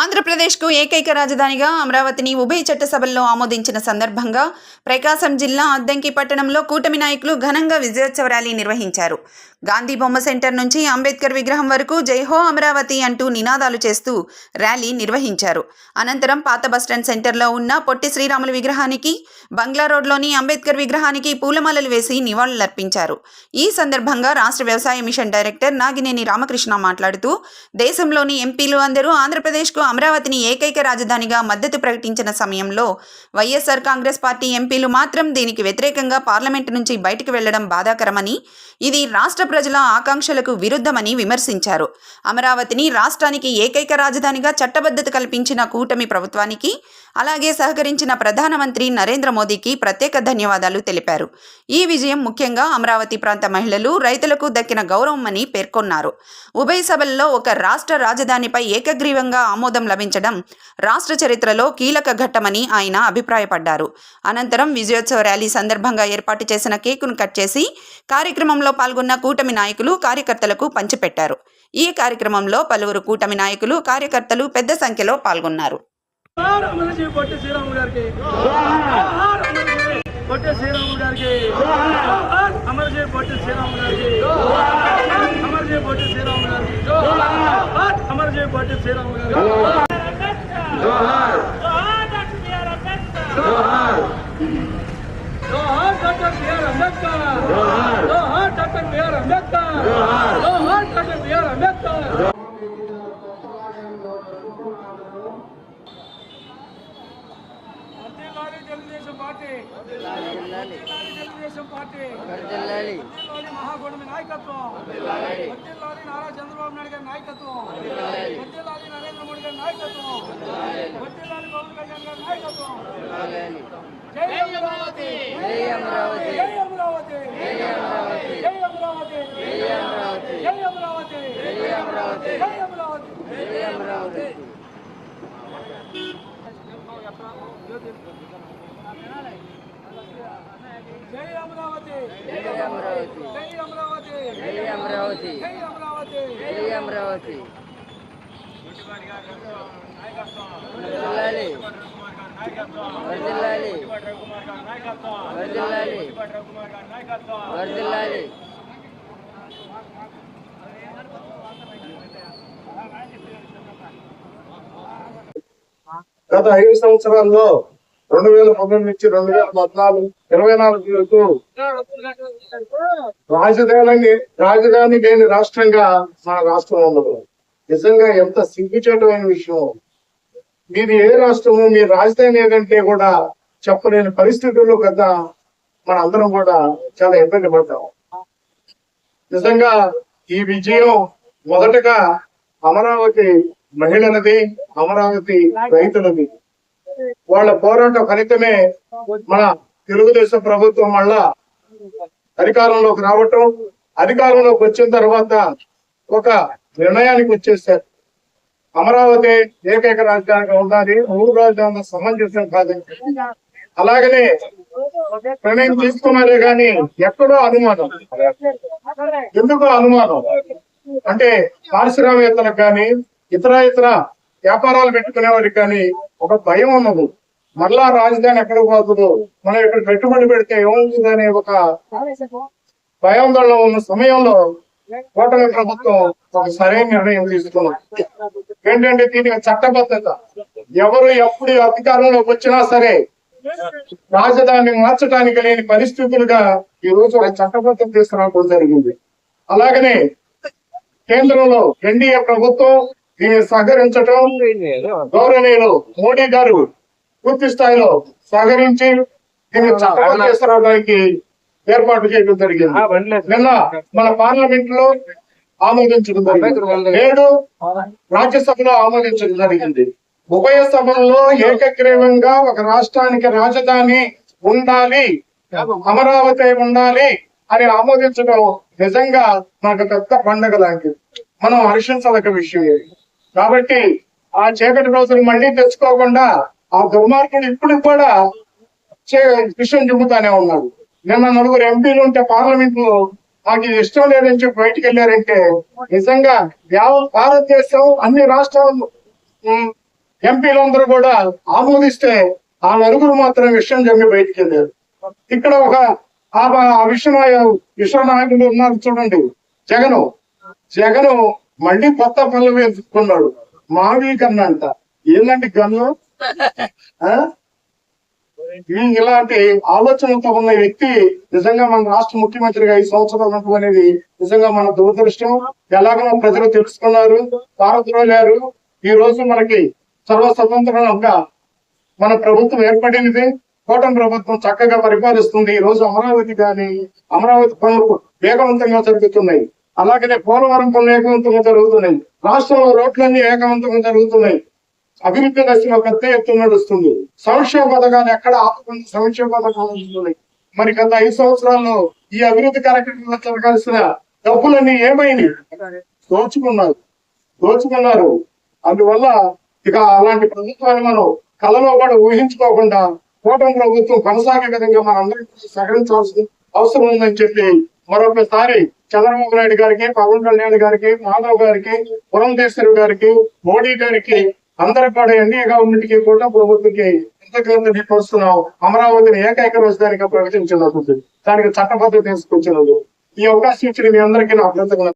ఆంధ్రప్రదేశ్కు ఏకైక రాజధానిగా అమరావతిని ఉభయ చట్టసభల్లో ఆమోదించిన సందర్భంగా ప్రకాశం జిల్లా అద్దంకి పట్టణంలో కూటమి నాయకులు ఘనంగా విజయోత్సవ ర్యాలీ నిర్వహించారు. గాంధీ బొమ్మ సెంటర్ నుంచి అంబేద్కర్ విగ్రహం వరకు జైహో అమరావతి అంటూ నినాదాలు చేస్తూ ర్యాలీ నిర్వహించారు. అనంతరం పాత బస్టాండ్ సెంటర్లో ఉన్న పొట్టి శ్రీరాముల విగ్రహానికి, బంగ్లా రోడ్లోని అంబేద్కర్ విగ్రహానికి పూలమాలలు వేసి నివాళులర్పించారు. ఈ సందర్భంగా రాష్ట్ర వ్యవసాయ మిషన్ డైరెక్టర్ నాగినేని రామకృష్ణ మాట్లాడుతూ, దేశంలోని ఎంపీలు అందరూ ఆంధ్రప్రదేశ్కు అమరావతిని ఏకైక రాజధానిగా మద్దతు ప్రకటించిన సమయంలో వైఎస్ఆర్ కాంగ్రెస్ పార్టీ ఎంపీలు మాత్రం దీనికి వ్యతిరేకంగా పార్లమెంటు నుంచి బయటకు వెళ్లడం బాధాకరమని, ఇది రాష్ట్ర ప్రజల ఆకాంక్షలకు విరుద్ధమని విమర్శించారు. అమరావతిని రాష్ట్రానికి ఏకైక రాజధానిగా చట్టబద్ధత కల్పించిన కూటమి ప్రభుత్వానికి, అలాగే సహకరించిన ప్రధానమంత్రి నరేంద్ర మోదీకి ప్రత్యేక ధన్యవాదాలు తెలిపారు. ఈ విజయం ముఖ్యంగా అమరావతి ప్రాంత మహిళలు, రైతులకు దక్కిన గౌరవమని పేర్కొన్నారు. ఉభయ సభల్లో ఒక రాష్ట్ర రాజధానిపై ఏకగ్రీవంగా ఆమోదం లభించడం రాష్ట్ర చరిత్రలో కీలక ఘట్టమని ఆయన అభిప్రాయపడ్డారు. అనంతరం విజయోత్సవ ర్యాలీ సందర్భంగా ఏర్పాటు చేసిన కేకును కట్ చేసి కార్యక్రమంలో పాల్గొన్న కూటమి నాయకులు, కార్యకర్తలకు పంచిపెట్టారు. ఈ కార్యక్రమంలో పలువురు కూటమి నాయకులు, కార్యకర్తలు పెద్ద సంఖ్యలో పాల్గొన్నారు. మహాగూటమి నాయకత్వం, నారా చంద్రబాబు నాయుడు గారి నాయకత్వం, నరేంద్ర మోడీ గారి నాయకత్వం, పవన్ కళ్యాణ్ గారి నాయకత్వం. జై అమరావతి, జై అమరావతి, జై అమరావతి, జై అమరావతి, జై అమరావతి, జై అమరావతి, జై అమరావతి, జై అమరావతి, జై అమరావతి, జై అమరావతి. జై అమరావతి, జై అమరావతి, జై అమరావతి, జై అమరావతి, జై అమరావతి, జై అమరావతి. వర్ధిల్లాలి, వర్ధిల్లాలి, వర్ధిల్లాలి, వర్ధిల్లాలి. గత 5 సంవత్సరాల్లో 2019 నుంచి 2014, 24 వరకు రాజధాని లేని రాష్ట్రంగా మన రాష్ట్రం ఉండదు. నిజంగా ఎంత సిగ్గుచేటమైన విషయం. మీది ఏ రాష్ట్రము, మీ రాజధాని ఏదంటే కూడా చెప్పలేని పరిస్థితుల్లో కదా మన అందరం కూడా చాలా ఇబ్బంది పడతాం. నిజంగా ఈ విజయం మొదటగా అమరావతి మహిళలది, అమరావతి రైతులది. వాళ్ళ పోరాట ఫలితమే మన తెలుగుదేశం ప్రభుత్వం వల్ల అధికారంలోకి రావటం, అధికారంలోకి వచ్చిన తర్వాత ఒక నిర్ణయానికి వచ్చేసారు. అమరావతి ఏకైక రాజధానిగా ఉండాలి, 3 రాజధానుల సమంజసం కాదని. అలాగనే నిర్ణయం తీసుకున్నారే గాని ఎక్కడో అనుమానం. ఎందుకో అనుమానం అంటే పారిశ్రామికవేత్తలకు కానీ ఇతర వ్యాపారాలు పెట్టుకునే వారికి కానీ ఒక భయం ఉన్నది. మరలా రాజధాని ఎక్కడికి పోతుందో, మనం ఇక్కడ పెట్టుబడి పెడితే ఏమవుతుందనే ఒక భయాందోళన ఉన్న సమయంలో కూటమి ప్రభుత్వం ఒక సరైన నిర్ణయం తీసుకున్నాం. ఏంటంటే దీనికి చట్టబద్ధత. ఎవరు ఎప్పుడు అధికారంలోకి వచ్చినా సరే రాజధాని మార్చడానికి లేని పరిస్థితులుగా ఈ రోజు చట్టబద్ధత తీసుకురావడం జరిగింది. అలాగనే కేంద్రంలో ఎన్డీఏ ప్రభుత్వం దీన్ని సహకరించడం, గౌరవనీయులు మోడీ గారు పూర్తి స్థాయిలో సహకరించి దీన్ని చట్టబద్ధత తీసుకురావడానికి ఏర్పాటు చేయడం జరిగింది. నిన్న మన పార్లమెంట్ లో ఆమోదించడం జరిగింది, నేడు రాజ్యసభలో ఆమోదించడం జరిగింది. ఉభయ సభల్లో ఏకగ్రీవంగా ఒక రాష్ట్రానికి రాజధాని ఉండాలి, అమరావతి ఉండాలి అని ఆమోదించడం నిజంగా నాకు పెద్ద పండుగ లాంటిది. మనం హర్షించదగ్గ విషయం. కాబట్టి ఆ చీకటి రోజులు మళ్ళీ తెచ్చుకోకుండా ఆ దుర్మార్గుడు ఇప్పుడు కూడా విషయం చెబుతానే ఉన్నాడు. నిన్న 4 ఎంపీలు ఉంటే పార్లమెంట్ లో నాకు ఇది ఇష్టం లేదని చెప్పి బయటకు వెళ్ళారంటే నిజంగా భారతదేశం అన్ని రాష్ట్రాలు ఎంపీలందరూ కూడా ఆమోదిస్తే ఆ నలుగురు మాత్రం విషయం జమ్మి బయటికి వెళ్ళారు. ఇక్కడ ఒక ఆ విశ్వ నాయకుడు ఉన్నారు చూడండి, జగను మళ్ళీ కొత్త పనులు వేసుకున్నాడు. మావి కన్నా అంట ఏంటంటే గన్ను ఇలాంటి ఆలోచనలతో ఉన్న వ్యక్తి నిజంగా మన రాష్ట్ర ముఖ్యమంత్రిగా 5 సంవత్సరాలు ఉండడం అనేది నిజంగా మన దురదృష్టం. ఎలాగో ప్రజలు తెలుసుకున్నారు, పారద్రోలారు. ఈ రోజు మనకి సర్వస్వతంత్రంగా మన ప్రభుత్వం ఏర్పడినది. కూటమి ప్రభుత్వం చక్కగా పరిపాలిస్తుంది. ఈ రోజు అమరావతి పనులు వేగవంతంగా జరుగుతున్నాయి. అలాగనే పోలవరం పనులు వేగవంతంగా జరుగుతున్నాయి. రాష్ట్రంలో రోడ్లన్నీ వేగవంతంగా జరుగుతున్నాయి. అభివృద్ధి దశలో పెద్ద ఎత్తున నడుస్తుంది. సంక్షేమ పథకాలు ఎక్కడ ఆపుకుంది? సంక్షేమ పథకాలు నడుస్తున్నాయి. మరి గత 5 సంవత్సరాల్లో ఈ అభివృద్ధి కార్యక్రమాలకు జరగాల్సిన డబ్బులన్నీ ఏమైంది? దోచుకున్నారు. అందువల్ల ఇక అలాంటి ప్రభుత్వాన్ని మనం కలలో కూడా ఊహించుకోకుండా కూటమి ప్రభుత్వం కొనసాగే విధంగా మనందరికీ సహకరించాల్సిన అవసరం ఉందని చెప్పి మరొకసారి చంద్రబాబు నాయుడు గారికి, పవన్ కళ్యాణ్ గారికి, మాధవ్ గారికి, పురంధేశ్వరి గారికి, మోడీ గారికి అందరికి కూడా ఎన్డీఏ గవర్నమెంట్ కి కూడా ప్రభుత్వంకి కృతజ్ఞతలు పరుస్తున్నాం. అమరావతిని ఏకైక రాజధానిగా ప్రకటించినందుకు, దానికి చట్టబద్ధత తీసుకొచ్చినందుకు ఈ అవకాశం ఇచ్చిన మీ అందరికీ నా కృతజ్ఞతలు.